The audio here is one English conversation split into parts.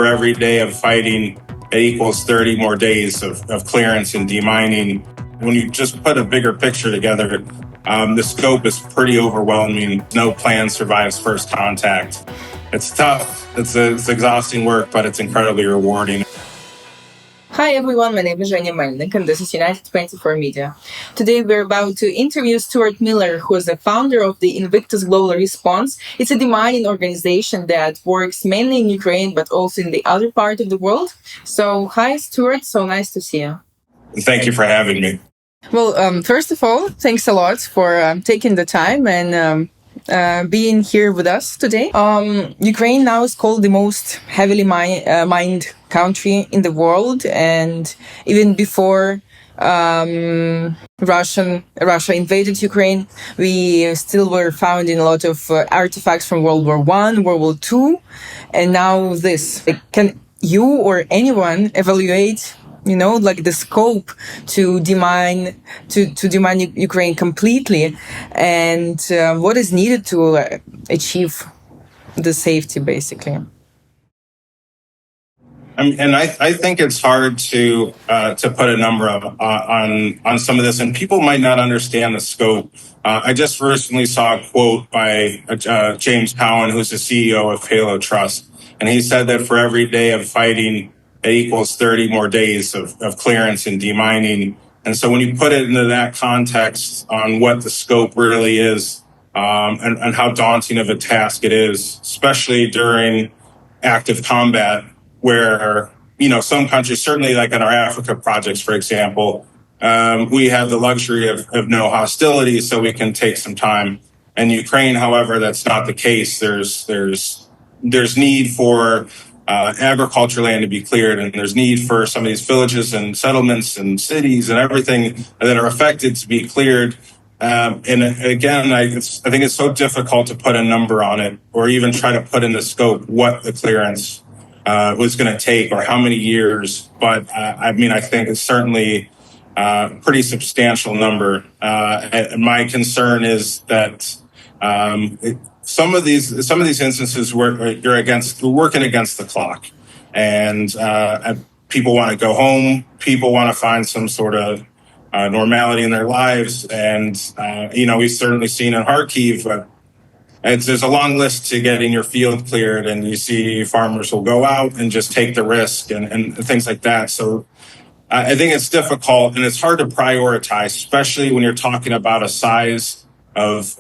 for every day of fighting, it equals 30 more days of clearance and demining. When you just put a bigger picture together, the scope is pretty overwhelming. No plan survives first contact. It's tough, it's exhausting work, but it's incredibly rewarding. Hi everyone, my name is Demine and this is UNITED24 Media. Today we're about to interview Stuart Miller, who is the founder of the Invictus Global Response. It's a demining organization that works mainly in Ukraine, but also in the other part of the world. So hi Stuart, so nice to see you. Thank you for having me. Well, first of all, thanks a lot for taking the time and being here with us today. Ukraine now is called the most heavily mined country in the world, and even before Russia invaded Ukraine, we still were finding a lot of artifacts from World War I, World War II, and now this. Can you or anyone evaluate the scope to demine Ukraine completely, and what is needed to achieve the safety, basically? I think it's hard to put a number on some of this, and people might not understand the scope. I just recently saw a quote by James Cowan, who's the CEO of Halo Trust, and he said that for every day of fighting, it equals 30 more days of clearance and demining. And so when you put it into that context on what the scope really is, and how daunting of a task it is, especially during active combat, where, some countries, certainly like in our Africa projects, for example, we have the luxury of no hostility, so we can take some time. In Ukraine, however, that's not the case. There's need for agriculture land to be cleared, and there's need for some of these villages and settlements and cities and everything that are affected to be cleared. And again, I think it's so difficult to put a number on it, or even try to put in the scope what the clearance was going to take or how many years. But I think it's certainly a pretty substantial number. And my concern is that some of these instances where you're working against the clock, and people want to go home. People want to find some sort of normality in their lives, and we've certainly seen in Kharkiv. There's a long list to getting your field cleared, and you see farmers will go out and just take the risk and things like that. So I think it's difficult, and it's hard to prioritize, especially when you're talking about a size of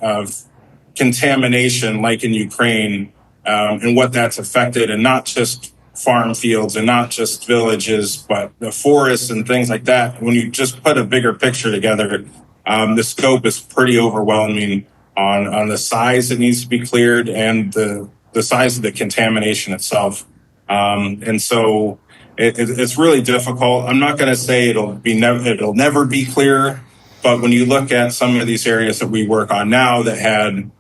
contamination like in Ukraine, and what that's affected, and not just farm fields and not just villages, but the forests and things like that. When you just put a bigger picture together, the scope is pretty overwhelming on the size that needs to be cleared and the size of the contamination itself. And so it's really difficult. I'm not going to say it'll never be clear, but when you look at some of these areas that we work on now that had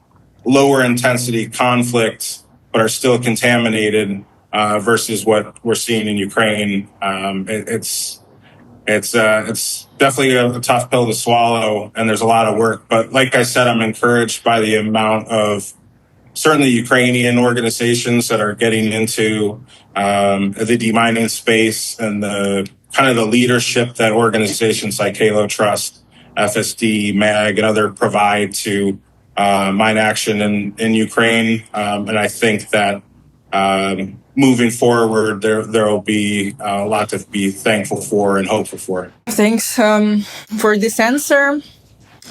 lower intensity conflicts but are still contaminated versus what we're seeing in Ukraine, it's definitely a tough pill to swallow, and there's a lot of work. But like I said, I'm encouraged by the amount of certainly Ukrainian organizations that are getting into the demining space, and the kind of the leadership that organizations like Halo Trust, FSD, MAG, and other provide to mine action in Ukraine. And I think that moving forward, there will be a lot to be thankful for and hopeful for. Thanks for this answer.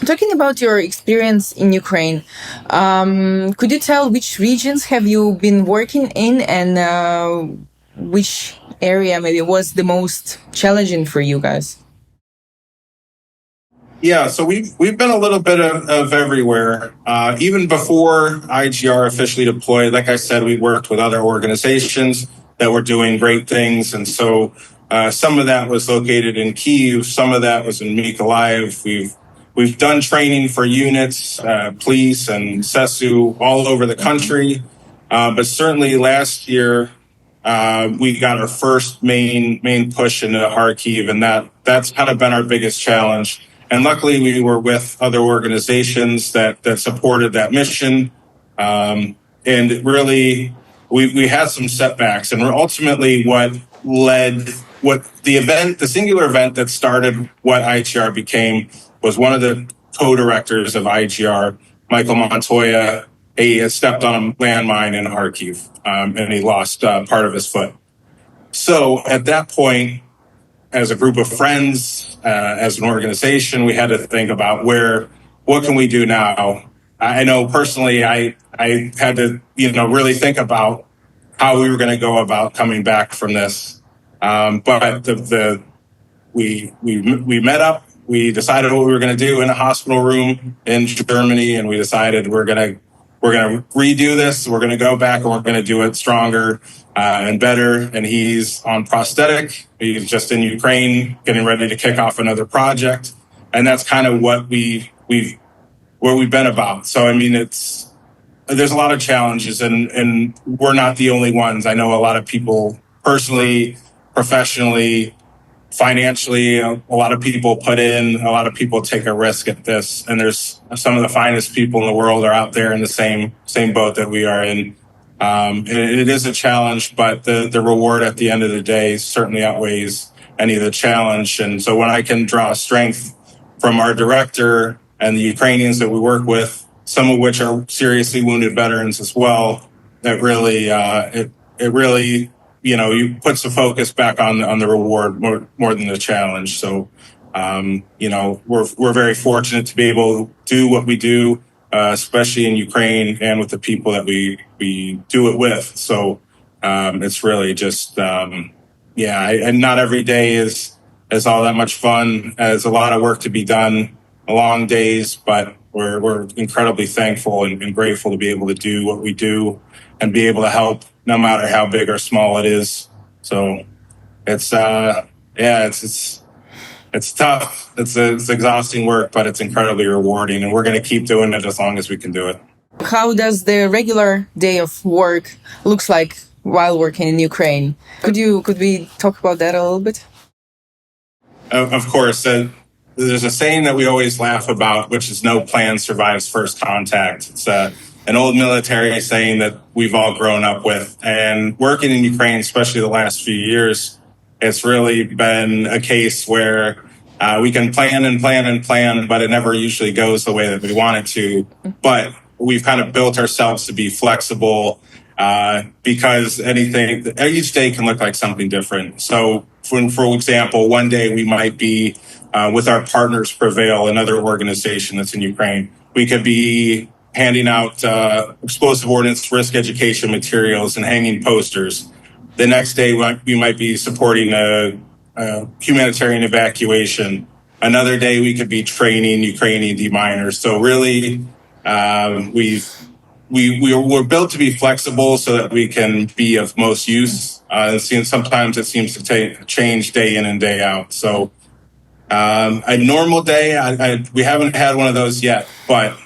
Talking about your experience in Ukraine, could you tell which regions have you been working in, and which area maybe was the most challenging for you guys? Yeah, so we've been a little bit of everywhere. Even before IGR officially deployed, like I said, we worked with other organizations that were doing great things. And so some of that was located in Kyiv, some of that was in Mykolaiv. We've done training for units, police and SESU all over the country. But certainly last year, we got our first main push into Kharkiv, and that's kind of been our biggest challenge. And luckily, we were with other organizations that supported that mission. And it really, we had some setbacks, and we're ultimately what the singular event that started what IGR became was one of the co-directors of IGR, Michael Montoya. He had stepped on a landmine in Kharkiv, and he lost part of his foot. So at that point, as a group of friends, as an organization, we had to think about what can we do now? I know personally, I had to, really think about how we were going to go about coming back from this. But we met up, we decided what we were going to do in a hospital room in Germany, and we decided we're going to redo this. We're going to go back and we're going to do it stronger and better. And he's on prosthetic. He's just in Ukraine, getting ready to kick off another project. And that's kind of what we've been about. So, I mean, there's a lot of challenges, and we're not the only ones. I know a lot of people personally, professionally, financially, a lot of people put in, a lot of people take a risk at this. And there's some of the finest people in the world are out there in the same boat that we are in. And it is a challenge, but the reward at the end of the day certainly outweighs any of the challenge. And so when I can draw strength from our director and the Ukrainians that we work with, some of which are seriously wounded veterans as well, that really, it really, you puts the focus back on the reward more than the challenge. So, we're very fortunate to be able to do what we do, especially in Ukraine and with the people that we do it with. So, it's really just, and not every day is all that much fun. There's a lot of work to be done, long days, but we're incredibly thankful and grateful to be able to do what we do and be able to help no matter how big or small it is. So it's tough. It's exhausting work, but it's incredibly rewarding, and we're going to keep doing it as long as we can do it. How does the regular day of work looks like while working in Ukraine? Could we talk about that a little bit? Of course. There's a saying that we always laugh about, which is no plan survives first contact. It's an old military saying that we've all grown up with. And working in Ukraine, especially the last few years, it's really been a case where we can plan and plan and plan, but it never usually goes the way that we want it to. But we've kind of built ourselves to be flexible because each day can look like something different. So, for example, one day we might be with our partners Prevail, another organization that's in Ukraine. We could be handing out explosive ordnance risk education materials and hanging posters. The next day we might be supporting a humanitarian evacuation. Another day we could be training Ukrainian deminers. So really, we're built to be flexible so that we can be of most use. Sometimes it seems to change day in and day out. So a normal day, we haven't had one of those yet, but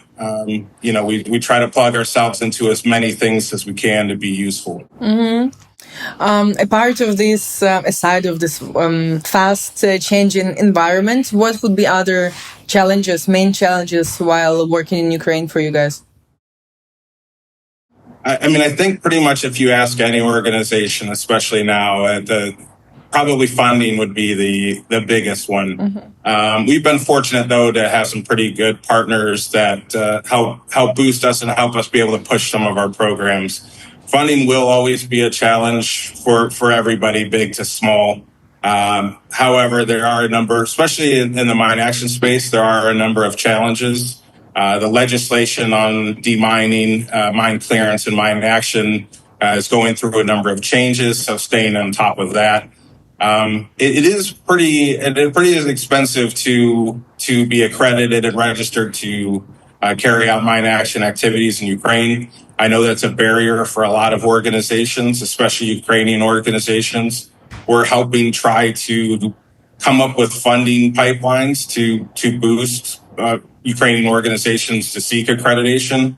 we try to plug ourselves into as many things as we can to be useful. Mm-hmm. A part of this, aside of this fast changing environment, what would be other main challenges while working in Ukraine for you guys? I think pretty much if you ask any organization, especially now, probably funding would be the biggest one. Mm-hmm. We've been fortunate, though, to have some pretty good partners that help boost us and help us be able to push some of our programs. Funding will always be a challenge for everybody, big to small. However, there are a number, especially in the mine action space, there are a number of challenges. The legislation on demining, mine clearance, and mine action is going through a number of changes, so staying on top of that. It is pretty expensive to be accredited and registered to carry out mine action activities in Ukraine. I know that's a barrier for a lot of organizations, especially Ukrainian organizations. We're helping try to come up with funding pipelines to boost Ukrainian organizations to seek accreditation.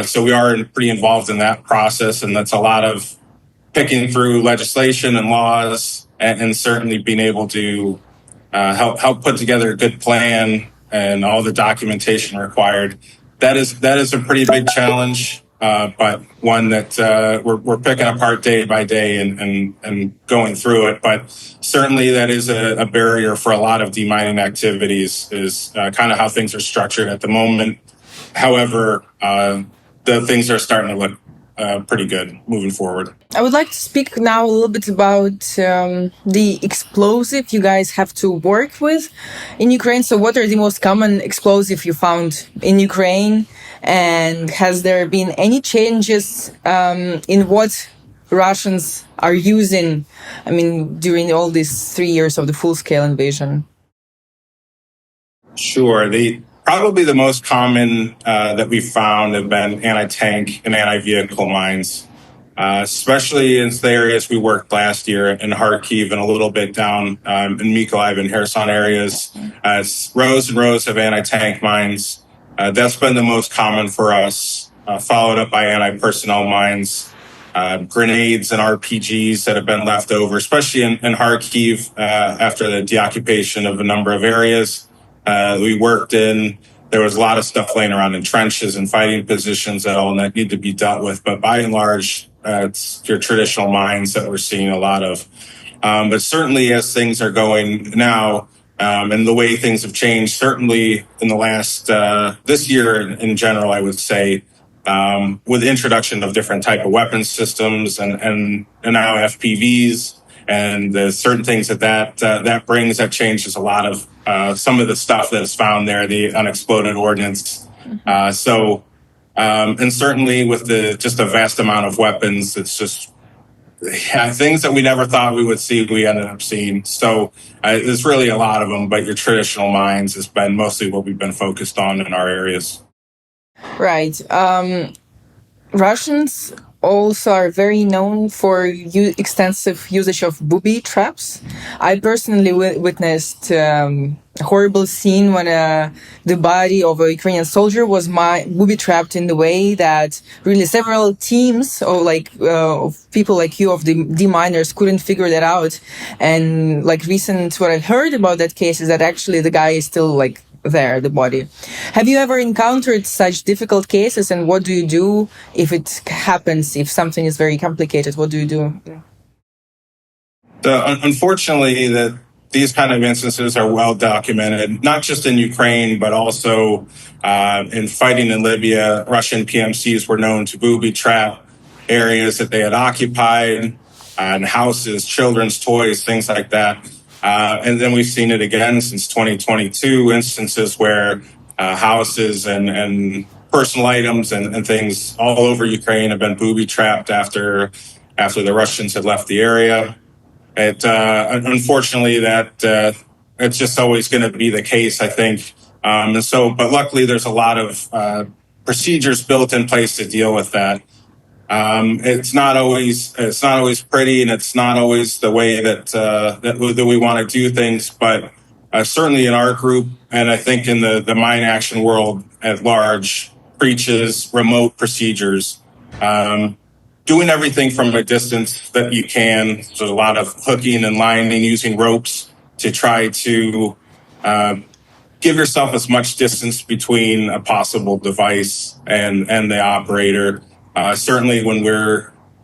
So we are pretty involved in that process, and that's a lot of picking through legislation and laws, and certainly being able to help put together a good plan and all the documentation required. That is a pretty big challenge. but one that we're picking apart day by day and going through it. But certainly that is a barrier for a lot of demining activities, is kind of how things are structured at the moment. However, the things are starting to look pretty good moving forward. I would like to speak now a little bit about the explosive you guys have to work with in Ukraine. So what are the most common explosive you found in Ukraine? And has there been any changes in what Russians are using, I mean, during all these 3 years of the full-scale invasion? Sure. Probably the most common that we found have been anti-tank and anti-vehicle mines, especially in the areas we worked last year in Kharkiv and a little bit down in Mykolaiv and Kherson areas. Rows and rows of anti-tank mines. That's been the most common for us, followed up by anti-personnel mines, grenades and RPGs that have been left over, especially in Kharkiv after the deoccupation of a number of areas. We worked in, there was a lot of stuff laying around in trenches and fighting positions that all need to be dealt with. But by and large, it's your traditional mines that we're seeing a lot of. But certainly as things are going now, and the way things have changed, certainly in the last, this year in general, I would say, with the introduction of different type of weapons systems and now FPVs, and the certain things that brings, that changes a lot of some of the stuff that is found there, the unexploded ordnance. And certainly with just a vast amount of weapons, it's just things that we never thought we would see, we ended up seeing. So there's really a lot of them, but your traditional mines has been mostly what we've been focused on in our areas. Right. Russians also are very known for extensive usage of booby traps. I personally witnessed a horrible scene when the body of a Ukrainian soldier was booby trapped in the way that really several teams of of people like you, of the deminers, couldn't figure that out. And what I've heard about that case is that actually the guy is still there, the body. Have you ever encountered such difficult cases, and what do you do if it happens, if something is very complicated? What do you do? Unfortunately, these kind of instances are well documented, not just in Ukraine, but also in fighting in Libya. Russian PMCs were known to booby trap areas that they had occupied, and houses, children's toys, things like that. And then we've seen it again since 2022, instances where houses and personal items and things all over Ukraine have been booby trapped after the Russians had left the area. Unfortunately, it's just always going to be the case, I think. But luckily, there's a lot of procedures built in place to deal with that. It's not always pretty, and it's not always the way that we want to do things. But certainly in our group, and I think in the mine action world at large, preaches remote procedures, doing everything from a distance that you can. So a lot of hooking and lining, using ropes to try to give yourself as much distance between a possible device and the operator. Certainly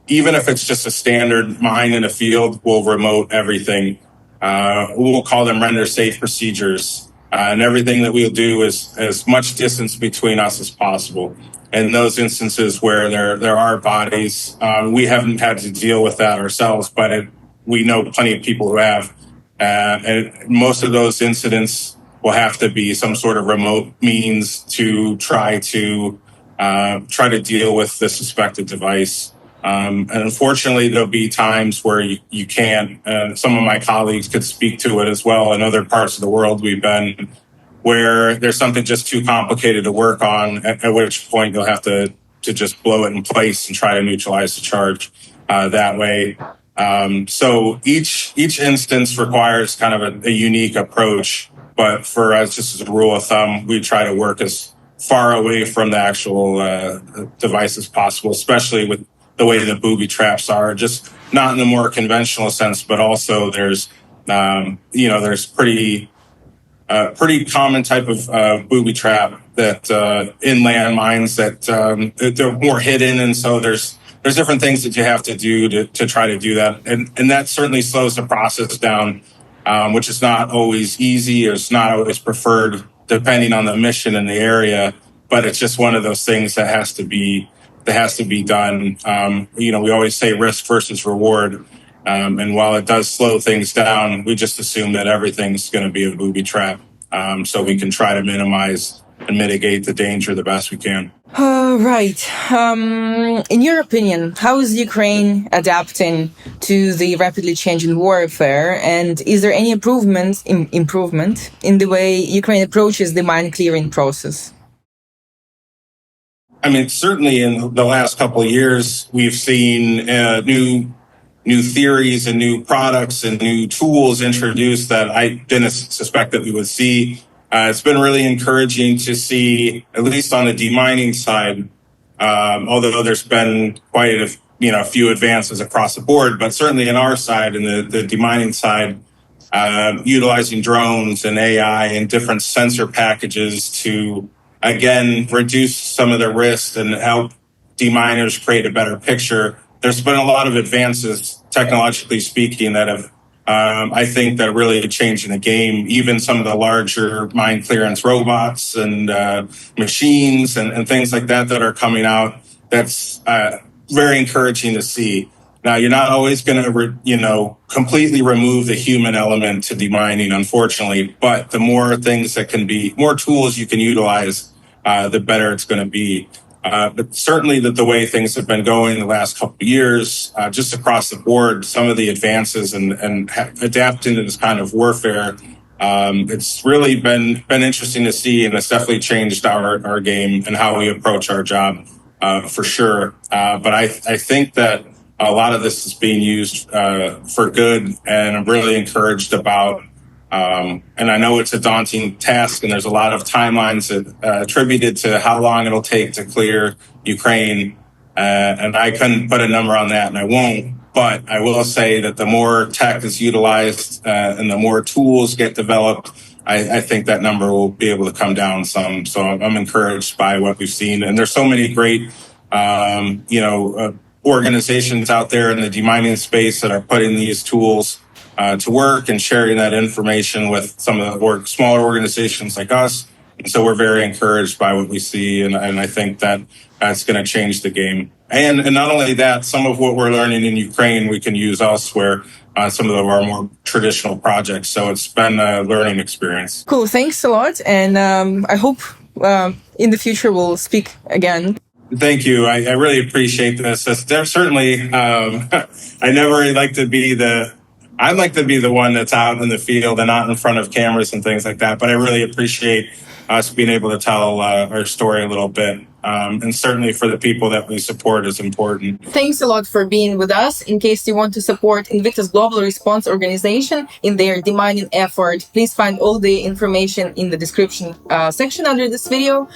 even if it's just a standard mine in a field, we'll remote everything. We'll call them render safe procedures. And everything that we'll do is as much distance between us as possible. In those instances where there are bodies, we haven't had to deal with that ourselves, but we know plenty of people who have. And most of those incidents will have to be some sort of remote means to try to deal with the suspected device. And unfortunately, there'll be times where you can't. Some of my colleagues could speak to it as well. In other parts of the world we've been, where there's something just too complicated to work on, at which point you'll have to just blow it in place and try to neutralize the charge that way. So each instance requires kind of a unique approach. But for us, just as a rule of thumb, we try to work as far away from the actual device as possible, especially with the way the booby traps are, just not in the more conventional sense, but also there's pretty common type of booby trap inland mines that they're more hidden, and so there's different things that you have to do to try to do that, and that certainly slows the process down, which is not always easy, or it's not always preferred depending on the mission and the area. But it's just one of those things that has to be done. We always say risk versus reward. And while it does slow things down, we just assume that everything's going to be a booby trap. So we can try to minimize and mitigate the danger the best we can. Right. In your opinion, how is Ukraine adapting to the rapidly changing warfare? And is there any improvement in the way Ukraine approaches the mine clearing process? I mean, certainly in the last couple of years, we've seen new theories and new products and new tools introduced that I didn't suspect that we would see. It's been really encouraging to see, at least on the demining side, although there's been quite a few advances across the board, but certainly in our side, in the demining side, utilizing drones and AI and different sensor packages to, again, reduce some of the risk and help deminers create a better picture. There's been a lot of advances, technologically speaking, that have, I think, that are really changing the game. Even some of the larger mine clearance robots and machines and things like that are coming out. That's very encouraging to see. Now, you're not always going to, completely remove the human element to demining, unfortunately. But the more more tools you can utilize, the better it's going to be. But certainly the way things have been going the last couple of years, just across the board, some of the advances and adapting to this kind of warfare, it's really been interesting to see, and it's definitely changed our game and how we approach our job, for sure. But I think that a lot of this is being used for good, and I'm really encouraged about. And I know it's a daunting task, and there's a lot of timelines attributed to how long it'll take to clear Ukraine. And I couldn't put a number on that, and I won't. But I will say that the more tech is utilized and the more tools get developed, I think that number will be able to come down some. So I'm encouraged by what we've seen. And there's so many great, organizations out there in the demining space that are putting these tools to work and sharing that information with some of the smaller organizations like us. And so we're very encouraged by what we see, and I think that's going to change the game. And not only that, some of what we're learning in Ukraine we can use elsewhere on some of our more traditional projects. So it's been a learning experience. Cool, thanks a lot, and I hope in the future we'll speak again. Thank you. I really appreciate this. There's certainly, I'd like to be the one that's out in the field and not in front of cameras and things like that. But I really appreciate us being able to tell our story a little bit. And certainly for the people that we support is important. Thanks a lot for being with us. In case you want to support Invictus Global Response organization in their demining effort, please find all the information in the description section under this video.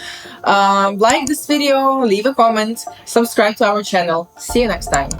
Like this video, leave a comment, subscribe to our channel. See you next time.